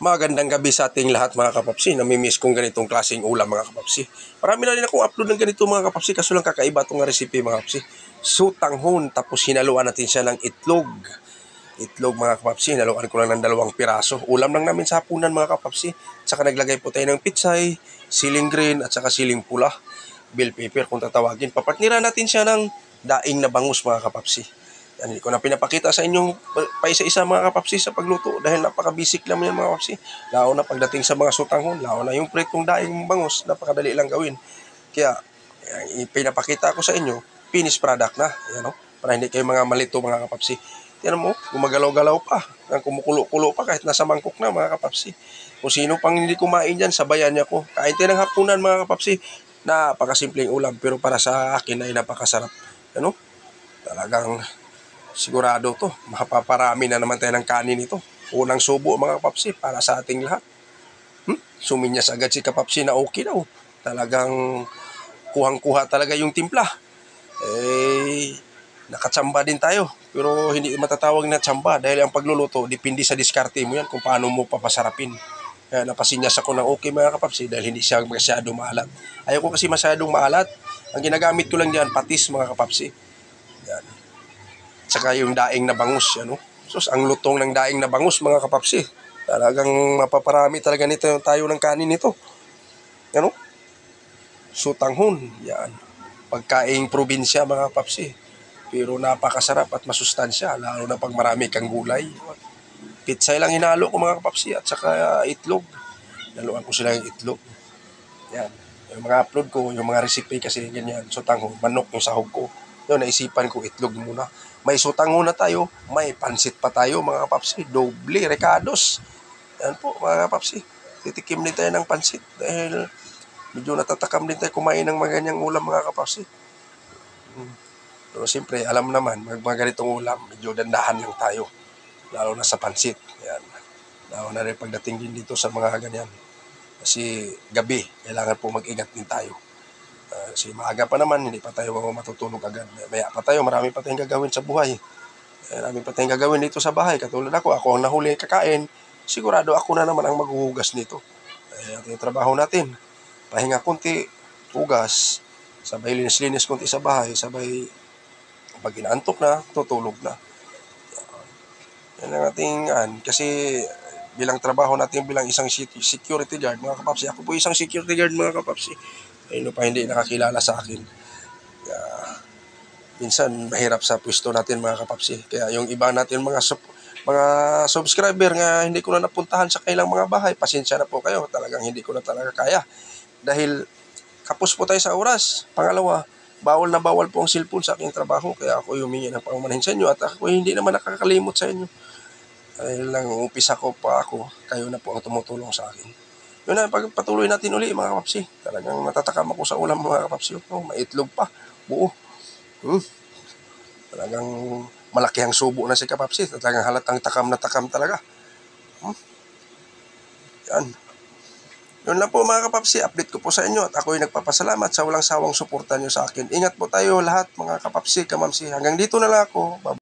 Magandang gabi sa ating lahat mga kapapsi. Namimiss kong ganitong klaseng ulam mga kapapsi. Marami na rin akong upload ng ganito mga kapapsi, kaso lang kakaiba itong recipe mga kapapsi. Sutanghon, tapos hinaluan natin siya ng itlog. Itlog mga kapapsi, hinaluan ko lang ng 2 piraso. Ulam lang namin sa hapunan mga kapapsi. Saka naglagay po tayo ng pitsay, siling green at saka siling pula. Bell pepper kung tatawagin. Papartnira natin siya ng daing na bangus mga kapapsi. Yan, hindi ko na pinapakita sa inyong paisa-isa mga kapapsi sa pagluto dahil napaka-basic lang yan mga kapapsi. Lao na pagdating sa mga sutanghon, lao na yung pritong daing bangus, napakadali lang gawin. Kaya, pinapakita ko sa inyo, finished product na. Yan, no? Para hindi kayo mga malito mga kapapsi. Yan mo, gumagalaw-galaw pa, kumukulo-kulo pa kahit nasa mangkok na mga kapapsi. Kung sino pang hindi kumain dyan, sabayan niya ko. Kain tayo ng hapunan mga kapapsi. Napakasimpleng ulam pero para sa akin ay napakasarap. Ano? Talagang sigurado to, mapaparami na naman tayo ng kanin ito. Unang subo mga kapapsi para sa ating lahat. Suminyas agad si kapapsi na okay daw. Talagang kuhang-kuha talaga yung timpla. Nakatsamba din tayo. Pero hindi matatawag na tsamba dahil ang pagluluto, depende sa diskarte mo yan kung paano mo papasarapin. Kaya napasinyas ako ng okay mga kapapsi dahil hindi siya masyadong maalat. Ayoko kasi masyadong maalat. Ang ginagamit ko lang diyan, patis mga kapapsi. Yan. Saka yung daing na bangus, ano? Sus, ang lutong ng daing na bangus, mga kapapsi. Talagang mapaparami talaga nito tayo ng kanin nito. Ano? Sutanghon, yan. Pagkaing probinsya, mga kapapsi. Pero napakasarap at masustansya, lalo na pag marami kang gulay. Pitsay lang hinalo ko, mga kapapsi, at saka itlog. Naluan ko sila yung itlog. Yan. Yung mga upload ko, yung mga recipe kasi ganyan. Sutanghon, manok yung sahog ko. Yun, naisipan ko itlog muna. May sutanghon na tayo, may pansit pa tayo mga kapapsi, doble, recados. Yan po mga kapapsi, titikim din tayo ng pansit dahil medyo natatakam din tayo kumain ng mga ganyang ulam mga kapapsi. Pero siyempre, alam naman, mga ganitong ulam, medyo dandahan lang tayo, lalo na sa pansit. Yan. Lalo na rin pagdating din dito sa mga ganyan. Kasi gabi, kailangan po mag-ingat din tayo. Kasi maaga pa naman, hindi pa tayo matutulog agad. Maya pa tayo, marami pa tayong gagawin sa buhay. Marami pa tayong gagawin dito sa bahay. Katulad ako ang nahuli kakain, sigurado ako na naman ang maghuhugas nito. Ito yung trabaho natin. Pahinga kunti, hugas, sabay linis-linis kunti sa bahay, sabay pag inaantok na, tutulog na. Yan ang ating, kasi bilang trabaho natin bilang isang security guard, mga kapapsi. Ako po isang security guard, mga kapapsi. Ayun pa hindi nakakilala sa akin. Kaya, minsan mahirap sa pwesto natin mga kapapsi. Kaya yung iba natin mga subscriber nga hindi ko na napuntahan sa kailang mga bahay, pasensya na po kayo. Talagang hindi ko na talaga kaya. Dahil kapos po tayo sa oras. Pangalawa, bawal na bawal po ang cellphone sa aking trabaho. Kaya ako humingi ng paumanhin sa inyo at ako hindi naman nakakalimot sa inyo. Dahil lang umpisa ko pa ako, kayo na po ang tumutulong sa akin. Yun na, pagpatuloy natin uli mga kapapsi. Talagang natatakam ako sa ulam mga kapapsi. May itlog pa, buo. Talagang malaki ang subo na si kapapsi. Talagang halatang takam na takam talaga. Yan. Yun lang po mga kapapsi. Update ko po sa inyo at ako'y nagpapasalamat sa walang sawang suporta nyo sa akin. Ingat po tayo lahat mga kapapsi, kamamsi. Hanggang dito na lang ako. Bye.